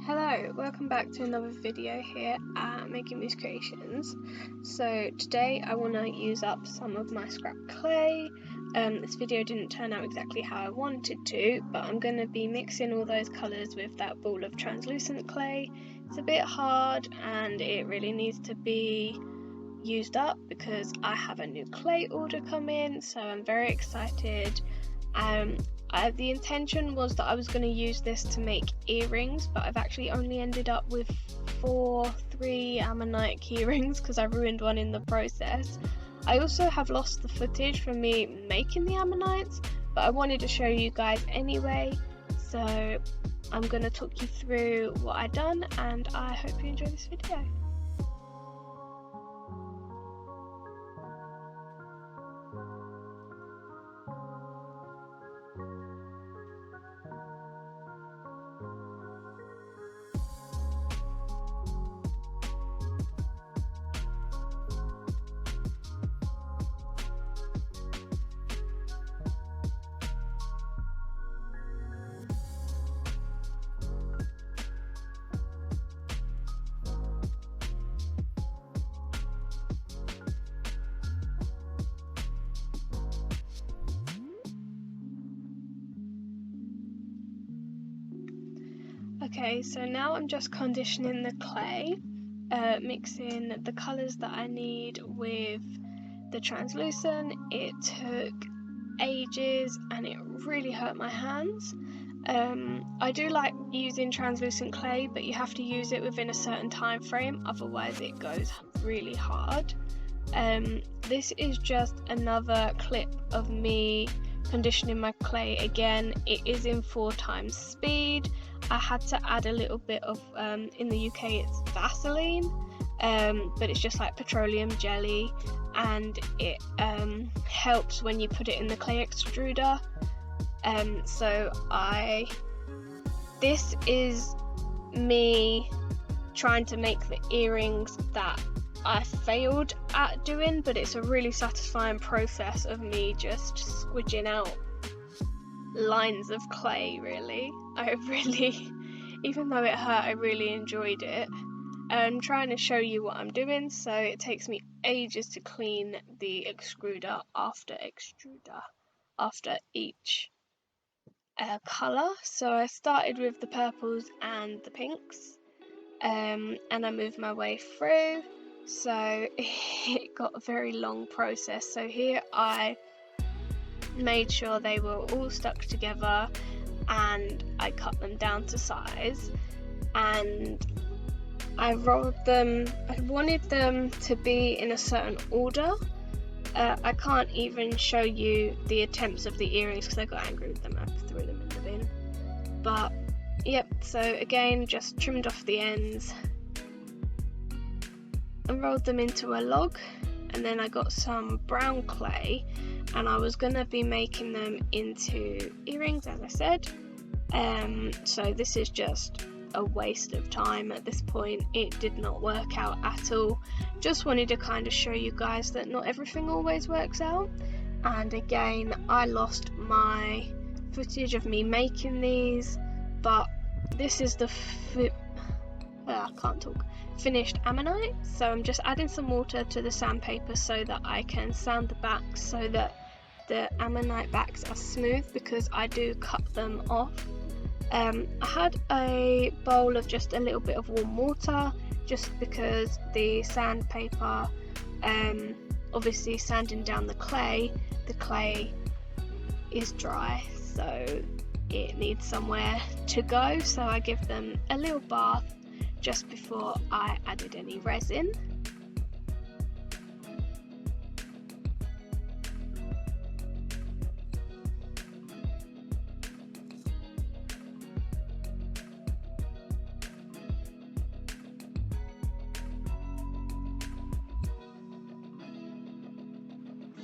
Hello, welcome back to another video here at Making Moose Creations. So today I want to use up some of my scrap clay. This video didn't turn out exactly how I wanted to, but I'm going to be mixing all those colours with that ball of translucent clay. It's a bit hard and it really needs to be used up because I have a new clay order coming, so I'm very excited. The intention was that I was going to use this to make earrings, but I've actually only ended up with three ammonite key rings because I ruined one in the process. I also have lost the footage from me making the ammonites, but I wanted to show you guys anyway, so I'm going to talk you through what I've done and I hope you enjoy this video. Okay, so now I'm just conditioning the clay, mixing the colours that I need with the translucent. It took ages and it really hurt my hands. I do like using translucent clay, but you have to use it within a certain time frame, otherwise it goes really hard. This is just another clip of me conditioning my clay again. It is in 4 times speed. I had to add a little bit of, in the UK it's Vaseline, but it's just like petroleum jelly, and it helps when you put it in the clay extruder. This is me trying to make the earrings that I failed at doing, but it's a really satisfying process of me just squidging out lines of clay. Really, even though it hurt, I really enjoyed it. I'm trying to show you what I'm doing, so it takes me ages to clean the extruder after each colour. So I started with the purples and the pinks, and I moved my way through, so it got a very long process. So here I made sure they were all stuck together and I cut them down to size and I rolled them. I wanted them to be in a certain order. I can't even show you the attempts of the earrings because I got angry with them. I threw them in the bin. But yep, so again, just trimmed off the ends and rolled them into a log, and then I got some brown clay and I was going to be making them into earrings, as I said. So this is just a waste of time at this point. It did not work out at all. Just wanted to kind of show you guys that not everything always works out. And again, I lost my footage of me making these, but this is the finished ammonite. So I'm just adding some water to the sandpaper so that I can sand the backs so that the ammonite backs are smooth, because I do cut them off. I had a bowl of just a little bit of warm water, just because the sandpaper, obviously sanding down the clay is dry, so it needs somewhere to go. So I give them a little bath just before I added any resin.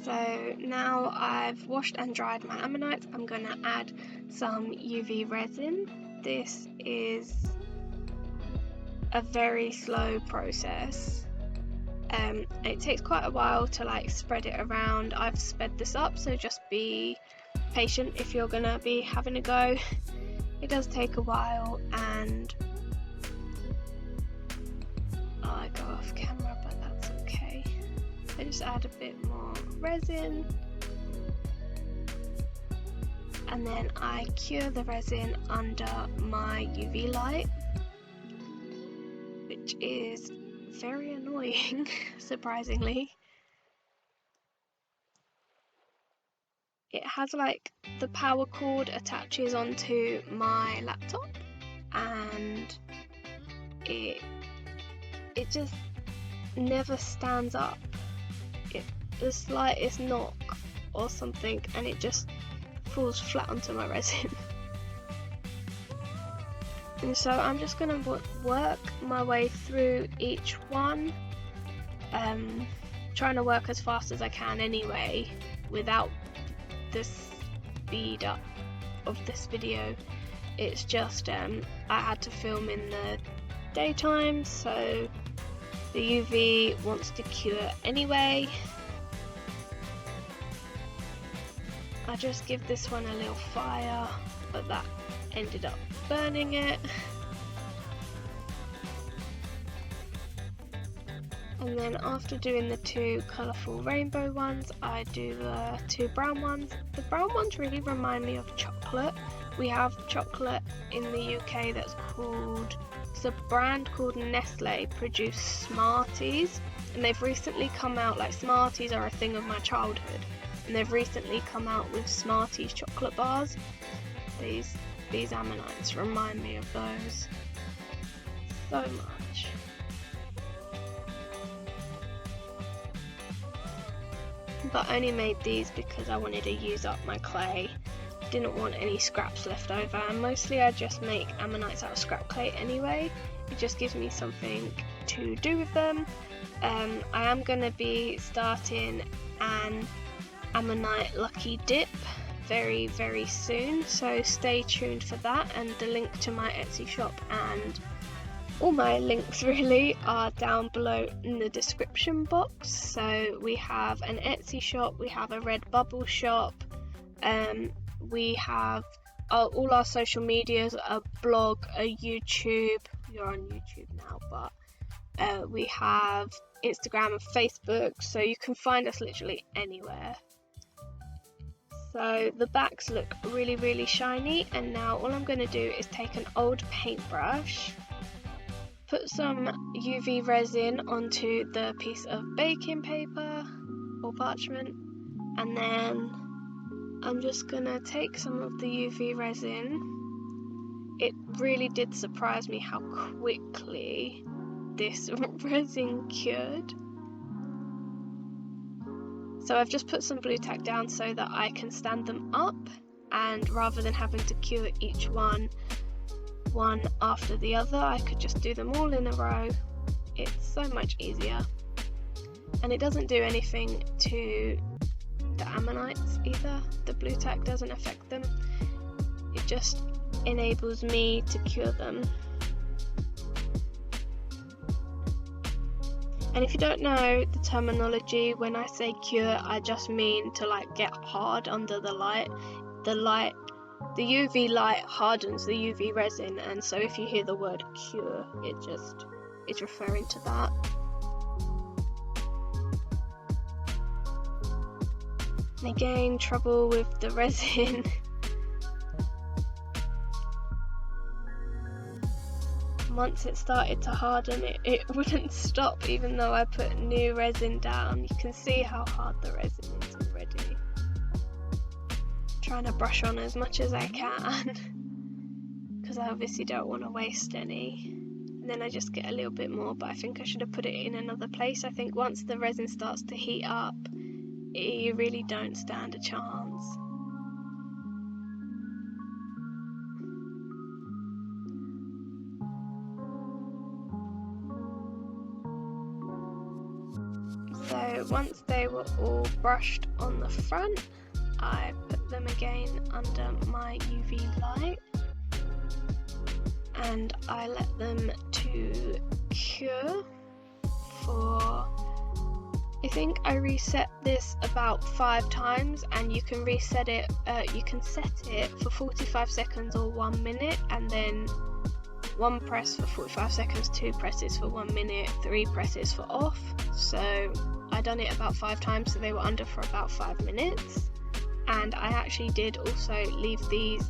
So now I've washed and dried my ammonites, I'm going to add some UV resin. This is a very slow process. It takes quite a while to spread it around. I've sped this up, so just be patient if you're going to be having a go. It does take a while, and just add a bit more resin, and then I cure the resin under my UV light, which is very annoying, surprisingly. It has like the power cord attaches onto my laptop, and it just never stands up. The slightest knock or something and it just falls flat onto my resin. And so I'm just going to work my way through each one, trying to work as fast as I can anyway, without the speed up of this video. It's just I had to film in the daytime, so the UV wants to cure anyway. I just give this one a little fire, but that ended up burning it. And then after doing the two colourful rainbow ones, I do the two brown ones. The brown ones really remind me of chocolate. We have chocolate in the UK that's called, it's a brand called Nestle produce Smarties, and they've recently come out, like Smarties are a thing of my childhood, and they've recently come out with Smarties chocolate bars. These ammonites remind me of those so much. But I only made these because I wanted to use up my clay. Didn't want any scraps left over, and mostly I just make ammonites out of scrap clay anyway. It just gives me something to do with them. I am going to be starting an ammonite lucky dip very, very soon, so stay tuned for that, and the link to my Etsy shop and all my links really are down below in the description box. So we have an Etsy shop, we have a Redbubble shop, we have all our social medias, a blog, a YouTube. You're on YouTube now, but we have Instagram and Facebook, so you can find us literally anywhere. So the backs look really, really shiny, and now all I'm going to do is take an old paintbrush, put some UV resin onto the piece of baking paper or parchment, and then I'm just going to take some of the UV resin. It really did surprise me how quickly this resin cured. So I've just put some blue tack down so that I can stand them up, and rather than having to cure each one after the other, I could just do them all in a row. It's so much easier, and it doesn't do anything to the ammonites either. The blue tack doesn't affect them, it just enables me to cure them. And if you don't know the terminology, when I say cure, I just mean to like get hard under the light. The UV light hardens the UV resin, and so if you hear the word cure, it's referring to that. And again, trouble with the resin. Once it started to harden, it wouldn't stop even though I put new resin down. You can see how hard the resin is already. Trying to brush on as much as I can because I obviously don't want to waste any. And then I just get a little bit more, but I think I should have put it in another place. I think once the resin starts to heat up, you really don't stand a chance. So once they were all brushed on the front, I put them again under my UV light, and I let them to cure for, I think I reset this about 5 times, and you can reset it, you can set it for 45 seconds or 1 minute, and then 1 press for 45 seconds, 2 presses for 1 minute, 3 presses for off. So I done it about 5 times, so they were under for about 5 minutes. And I actually did also leave these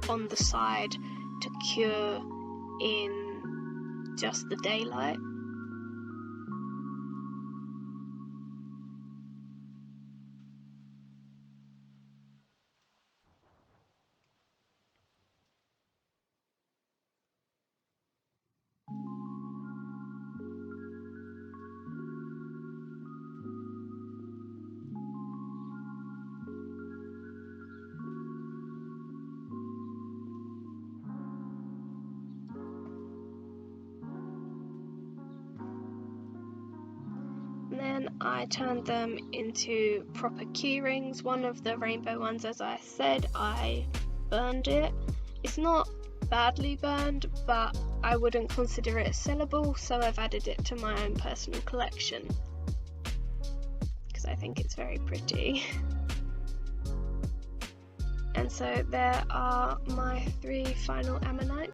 on the side to cure in just the daylight. And then I turned them into proper key rings. One of the rainbow ones, as I said, I burned it. It's not badly burned, but I wouldn't consider it sellable, so I've added it to my own personal collection because I think it's very pretty. And so there are my 3 final ammonites.